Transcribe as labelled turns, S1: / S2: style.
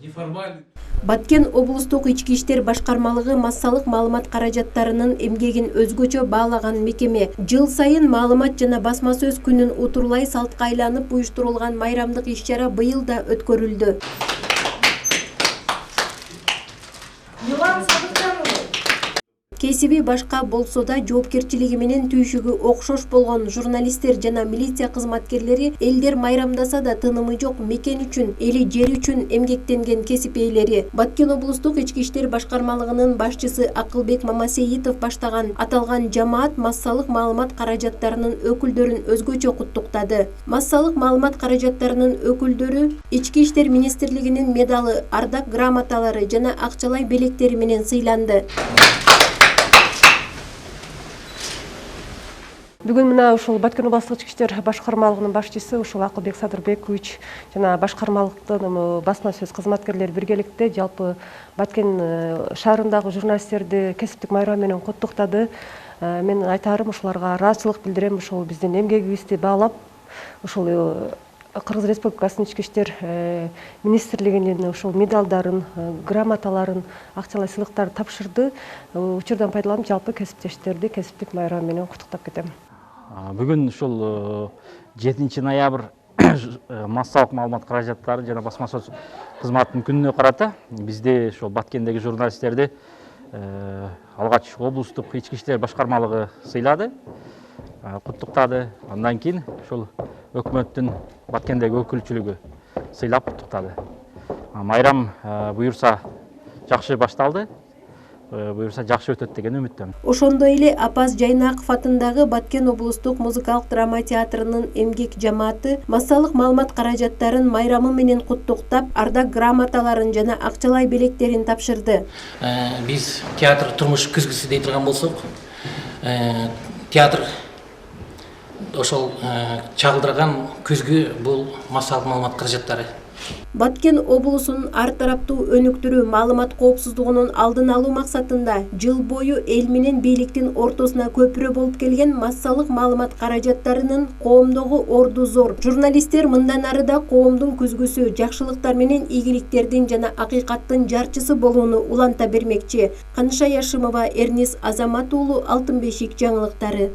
S1: неформальный.
S2: Баткен облустук ички иштер башкармалыгы массалык маалымат каражаттарынын эмгегин өзгөчө баалаган мекеме. Жыл сайын маалымат жана басма сөз күнүн утурлай салтка айланып уюштурулган майрамдык иш-чара быйыл да өткөрүлдү. Кесиби башка болсо да жоопкерчилиги менен түйшүгү окшош болгон журналисттер жана милиция кызматкерлери элдер майрамдаса да тынымы жок мекен үчүн, эли жер үчүн эмгектенген кесип ээлери. Баткен облустук ички иштер башкармалыгынын башчысы Акылбек Мамасеитов баштаган аталган жамаат массалык маалымат каражаттарынын өкүлдөрүн өзгөчө куттуктады. Массалык маалымат каражаттарынын өкүлдөрү ички иштер министрлигинин медалы, ардак грамоталары жана акчалай белектери менен сыйланды.
S3: Бүгүн мына ушул Баткен областык ички иштер башкармалыгынын башчысы ушул Акылбек Садырбекович жана башкармалыктын басма сөз кызматкерлери биргеликте жалпы Баткен шаарындагы журналисттерди кесиптик майрам менен куттуктады. Мен айтарым ушуларга ыраазычылык билдирем. Ушул биздин эмгегибизди баалап, ушул Кыргыз Республикасынын ички иштер министрлигинин ушул медалдарын, грамоталарын, акчалай сыйлыктарды тапшырды. Учурдан пайдаланып жалпы кесиптештерди кесиптик майрам менен куттуктап кетем.
S4: Бүгүн ушул 7 ноябрь массалык маалымат каражаттары жана басма сөз кызматынын күнүнө карата бизде ушул Баткендеги журналисттерди алгач облустук ички иштер башкармалыгы сыйлады, куттуктады. Андан кийин ушул өкмөттүн Баткендеги өкүлчүлүгү сыйлап куттуктады. Майрам буюрса жакшы башталды. Буюрса жакшы өтөт деген үмүттөмүн.
S2: Ошондой эле Апаз Жайнаков атындагы Баткен облустук музыкалык драма театрынын эмгек жамааты массалык маалымат каражаттарын майрамы менен куттуктап, ардак грамоталарын жана акчалай белектерин тапшырды.
S5: Биз театр турмуш күзгүсү дей турган болсок, театр ошол чагылдырган күзгү бул массалык маалымат каражаттары.
S2: Баткен облусунун ар тараптуу өнүктүрүү, маалымат коопсуздугунун алдын алуу максатында жыл бою эл менен бийликтин ортосуна көпүрө болуп келген массалык маалымат каражаттарынын коомдогу орду зор. Журналисттер мындан ары да коомдун күзгүсү, жакшылыктар менен ийгиликтердин жана акыйкаттын жарчысы болууну уланта бермекчи. Каныша Яшымова, Эрнис Азамат уулу, Алтын бешик жаңылыктары.